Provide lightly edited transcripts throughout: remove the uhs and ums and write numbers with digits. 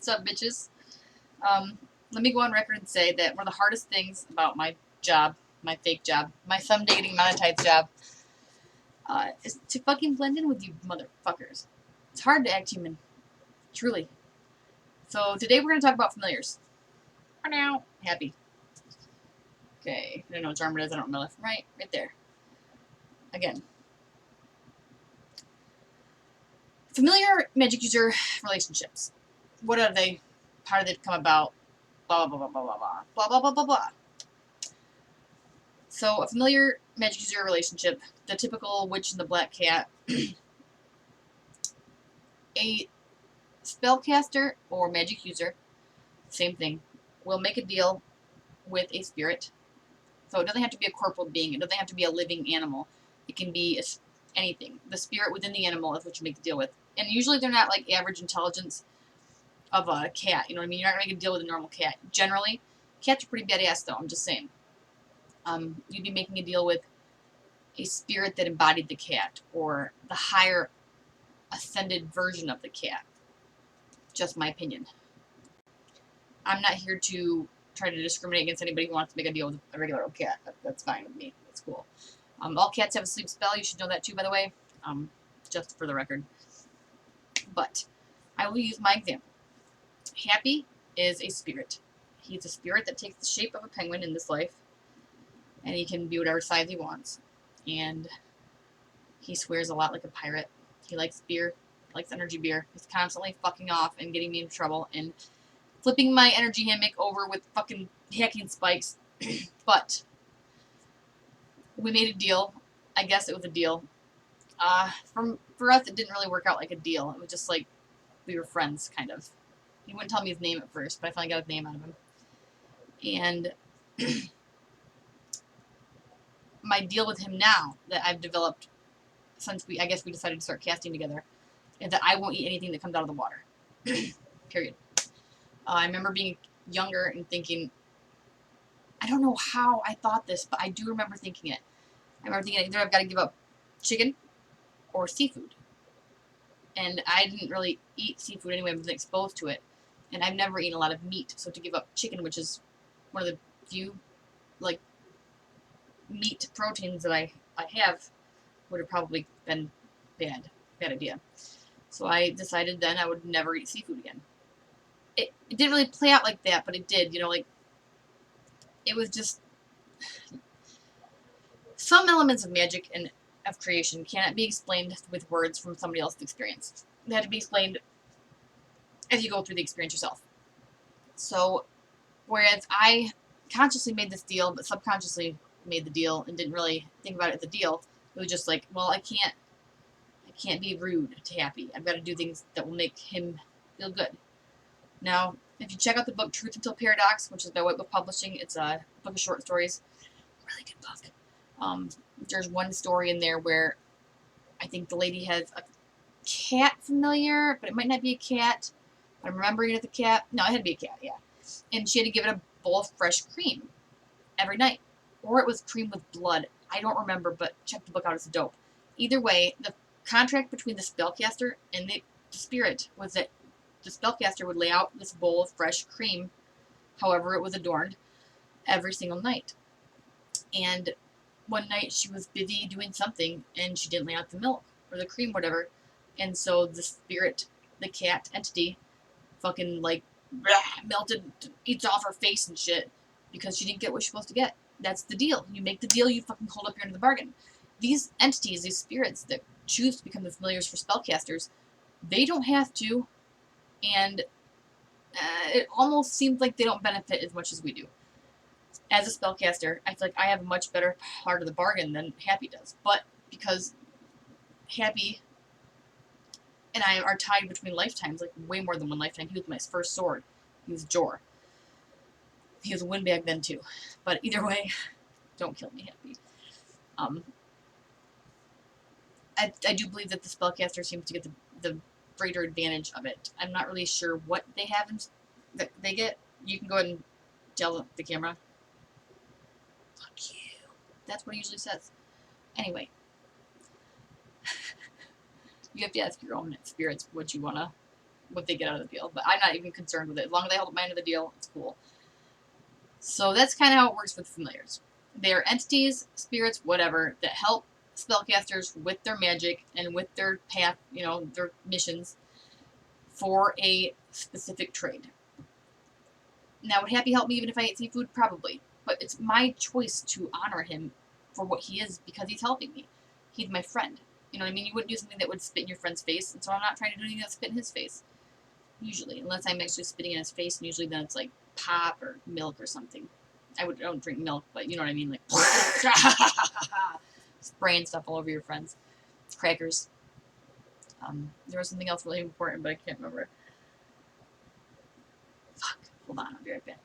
What's up, bitches? Let me go on record and say that one of the hardest things about my job, my fake job, my some dating monetized job, is to fucking blend in with you motherfuckers. It's hard to act human. Truly. So today we're going to talk about familiars. For now, happy. Okay, I don't know which arm it is. I don't know left and right. Right there. Again. Familiar magic user relationships. What are they? How did they come about? Blah, blah, blah, blah, blah, blah. Blah, blah, blah, blah, blah. So, a familiar magic user relationship, the typical witch and the black cat. A spellcaster or magic user, same thing, will make a deal with a spirit. So it doesn't have to be a corporeal being. It doesn't have to be a living animal. It can be anything. The spirit within the animal is what you make the deal with. And usually they're not like average intelligence of a cat. You know what I mean? You're not going to make a deal with a normal cat. Generally, cats are pretty badass though. I'm just saying. You'd be making a deal with a spirit that embodied the cat or the higher ascended version of the cat. Just my opinion. I'm not here to try to discriminate against anybody who wants to make a deal with a regular old cat. That's fine with me. That's cool. All cats have a sleep spell. You should know that too, by the way. Just for the record. But I will use my example. Happy is a spirit. He's a spirit that takes the shape of a penguin in this life. And he can be whatever size he wants. And he swears a lot like a pirate. He likes beer. He likes energy beer. He's constantly fucking off and getting me in trouble and flipping my energy hammock over with fucking hacking spikes. But we made a deal. I guess it was a deal. For us, it didn't really work out like a deal. It was just like we were friends, kind of. He wouldn't tell me his name at first, but I finally got his name out of him. And my deal with him now that I've developed since I guess we decided to start casting together, is that I won't eat anything that comes out of the water. Period. I remember being younger and thinking, I don't know how I thought this, but I do remember thinking it. I remember thinking either I've got to give up chicken or seafood. And I didn't really eat seafood anyway. I wasn't exposed to it. And I've never eaten a lot of meat. So to give up chicken, which is one of the few, like, meat proteins that I have, would have probably been bad idea. So I decided then I would never eat seafood again. It didn't really play out like that, but it did. You know, like, it was just some elements of magic and of creation cannot be explained with words from somebody else's experience. They had to be explained as you go through the experience yourself. So, whereas I consciously made this deal, but subconsciously made the deal and didn't really think about it as a deal, it was just like, well, I can't be rude to Happy. I've got to do things that will make him feel good. Now, if you check out the book Truth Until Paradox, which is by White Book Publishing, it's a book of short stories. Really good book. There's one story in there where I think the lady has a cat familiar, but it might not be a cat. I'm remembering it as a cat. No, it had to be a cat, yeah. And she had to give it a bowl of fresh cream every night. Or it was cream with blood. I don't remember, but check the book out. It's dope. Either way, the contract between the spellcaster and the spirit was that the spellcaster would lay out this bowl of fresh cream, however it was adorned, every single night. And one night she was busy doing something and she didn't lay out the milk or the cream, whatever. And so the spirit, the cat entity, fucking like melted, eats off her face and shit because she didn't get what she's supposed to get. That's the deal. You make the deal, you fucking hold up your end of the bargain. These entities, these spirits that choose to become the familiars for spellcasters, they don't have to, and it almost seems like they don't benefit as much as we do. As a spellcaster, I feel like I have a much better part of the bargain than Happy does. But because Happy and I are tied between lifetimes, like way more than one lifetime. He was my first sword. He was Jor. He was a windbag then too. But either way, don't kill me, Happy. I do believe that the spellcaster seems to get the greater advantage of it. I'm not really sure what they have that they get. You can go ahead and tell the camera. Fuck you. That's what it usually says. Anyway. You have to ask your own spirits what you want to what they get out of the deal. But I'm not even concerned with it. As long as they hold up my end of the deal, it's cool. So that's kind of how it works with familiars. They are entities, spirits, whatever, that help spellcasters with their magic and with their path, their missions for a specific trade. Now, would Happy help me even if I ate seafood? Probably. But it's my choice to honor him for what he is because he's helping me. He's my friend. You know what I mean? You wouldn't do something that would spit in your friend's face, and so I'm not trying to do anything that spit in his face. Usually. Unless I'm actually spitting in his face, and usually then it's like pop or milk or something. I don't drink milk, but you know what I mean? Like, spraying stuff all over your friends. Crackers. There was something else really important, but I can't remember. Fuck. Hold on, I'll be right back.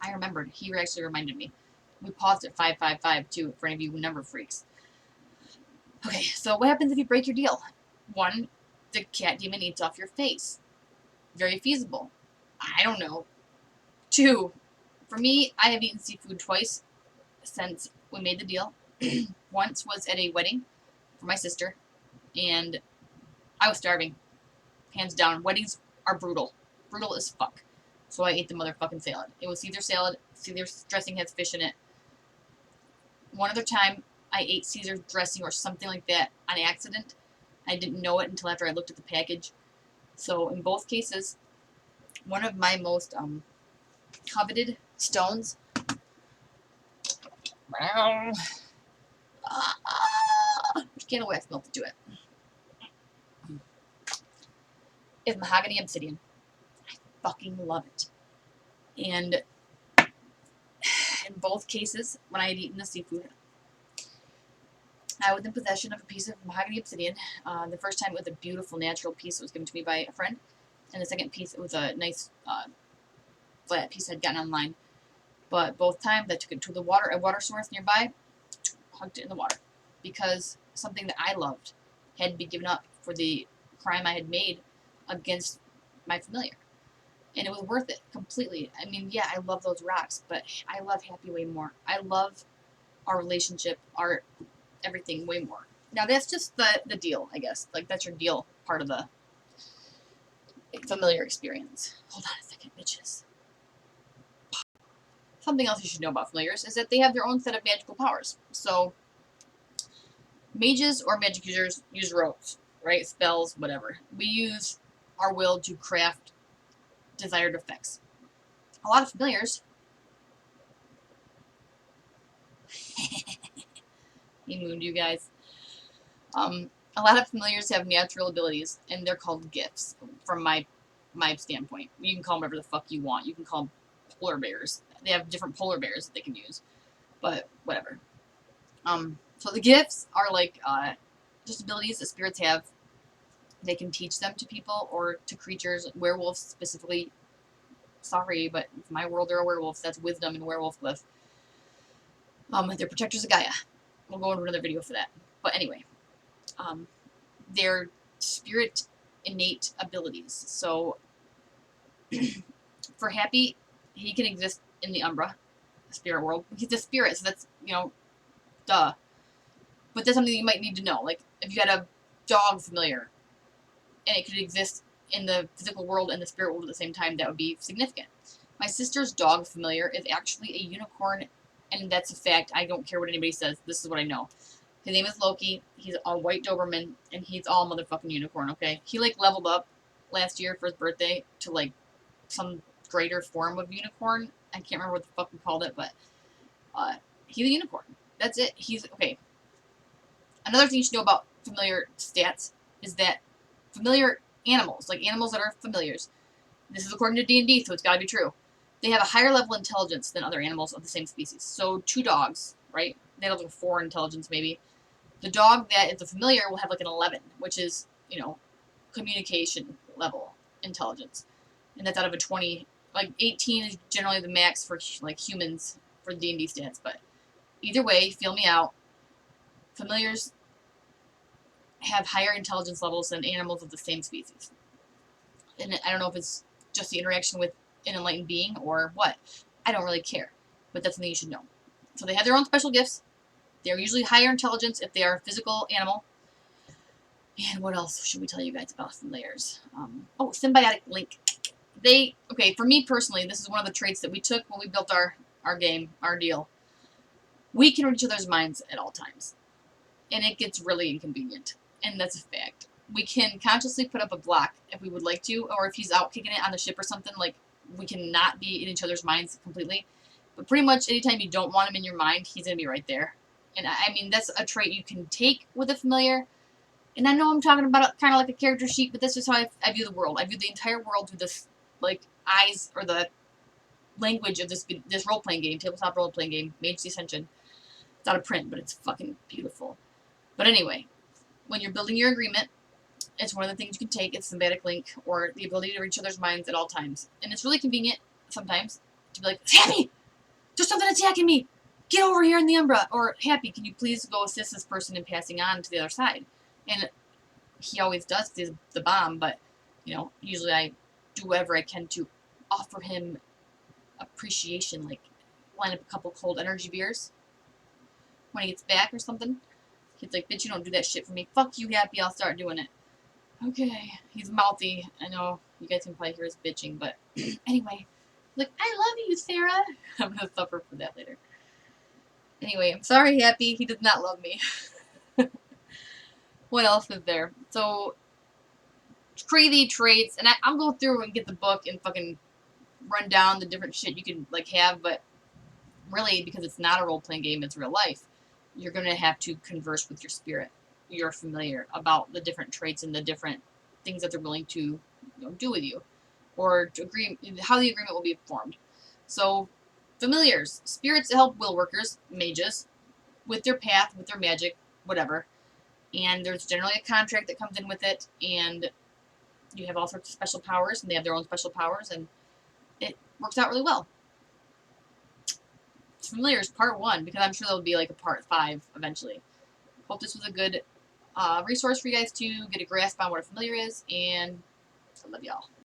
I remembered. He actually reminded me. We paused at 555 too, for any of you number freaks. Okay, so what happens if you break your deal? 1, the cat demon eats off your face. Very feasible. I don't know. 2, for me, I have eaten seafood twice since we made the deal. Once was at a wedding for my sister, and I was starving. Hands down. Weddings are brutal. Brutal as fuck. So I ate the motherfucking salad. It was Caesar salad. Caesar dressing has fish in it. One other time, I ate Caesar dressing or something like that on accident. I didn't know it until after I looked at the package. So in both cases, one of my most coveted stones. Which can of wax melted to it. Is mahogany obsidian. I fucking love it. And in both cases, when I had eaten the seafood, I was in possession of a piece of mahogany obsidian. The first time it was a beautiful natural piece that was given to me by a friend. And the second piece, it was a nice flat piece I'd gotten online. But both times I took it to a water source nearby, hugged it in the water. Because something that I loved had to be given up for the crime I had made against my familiar. And it was worth it completely. I mean, yeah, I love those rocks, but I love Happy way more. I love our relationship, our everything way more. Now, that's just the deal, I guess. Like, that's your deal part of the familiar experience. Hold on a second, bitches. Something else you should know about familiars is that they have their own set of magical powers. So, mages or magic users use rotes, right? Spells, whatever. We use our will to craft desired effects. A lot of familiars he mooned you guys. A lot of familiars have natural abilities, and they're called gifts from my standpoint. You can call them whatever the fuck you want. You can call them polar bears. They have different polar bears that they can use, but whatever. So the gifts are like just abilities that spirits have. They can teach them to people or to creatures, werewolves specifically. Sorry, but in my world there are werewolves. That's wisdom and werewolf glyph. They're protectors of Gaia. We'll go into another video for that. But anyway, they're spirit innate abilities. So for Happy, he can exist in the Umbra spirit world. He's a spirit, so that's, duh. But that's something you might need to know. Like, if you had a dog familiar, and it could exist in the physical world and the spirit world at the same time, that would be significant. My sister's dog familiar is actually a unicorn, and that's a fact. I don't care what anybody says. This is what I know. His name is Loki. He's a white Doberman, and he's all motherfucking unicorn, okay? He, leveled up last year for his birthday to, some greater form of unicorn. I can't remember what the fuck we called it, but he's a unicorn. That's it. Okay. Another thing you should know about familiar stats is that familiar animals, like animals that are familiars, this is according to D&D, so it's got to be true, they have a higher level intelligence than other animals of the same species. So 2 dogs, right? They have a 4 intelligence maybe. The dog that is a familiar will have an 11, which is, communication level intelligence. And that's out of a 20. 18 is generally the max for humans for D&D stats. But either way, feel me out. Familiars have higher intelligence levels than animals of the same species. And I don't know if it's just the interaction with an enlightened being or what. I don't really care. But that's something you should know. So they have their own special gifts. They're usually higher intelligence if they are a physical animal. And what else should we tell you guys about familiars? Oh, symbiotic link. Okay, for me personally, this is one of the traits that we took when we built our game, our deal. We can read each other's minds at all times. And it gets really inconvenient. And that's a fact. We can consciously put up a block if we would like to, or if he's out kicking it on the ship or something, like, we cannot be in each other's minds completely. But pretty much anytime you don't want him in your mind, he's going to be right there. And I mean, that's a trait you can take with a familiar. And I know I'm talking about kind of like a character sheet, but that's just how I view the world. I view the entire world through this, like, eyes or the language of this role-playing game, tabletop role-playing game, Mage's Ascension. It's out of print, but it's fucking beautiful. But anyway, when you're building your agreement, it's one of the things you can take. It's symbiotic link, or the ability to read each other's minds at all times. And it's really convenient sometimes to be like, Happy! There's something attacking me! Get over here in the Umbra! Or, Happy, can you please go assist this person in passing on to the other side? And he always does because he's the bomb, but, you know, usually I do whatever I can to offer him appreciation, like line up a couple cold energy beers when he gets back or something. He's like, bitch, you don't do that shit for me. Fuck you, Happy, I'll start doing it. Okay, he's mouthy. I know you guys can probably hear us bitching, but anyway, like, I love you, Sarah. I'm gonna suffer for that later. Anyway, I'm sorry, Happy, he does not love me. What else is there? So, crazy traits, and I'm going through and get the book and fucking run down the different shit you can, like, have, but really, because it's not a role-playing game, it's real life, you're gonna have to converse with your spirit, your familiar, about the different traits and the different things that they're willing to, you know, do with you, or to agree how the agreement will be formed. So, familiars, spirits help will workers, mages, with their path, with their magic, whatever. And there's generally a contract that comes in with it, and you have all sorts of special powers, and they have their own special powers, and it works out really well. Familiars part 1, because I'm sure there'll be like a part 5 eventually. Hope this was a good resource for you guys to get a grasp on what a familiar is, and I love y'all.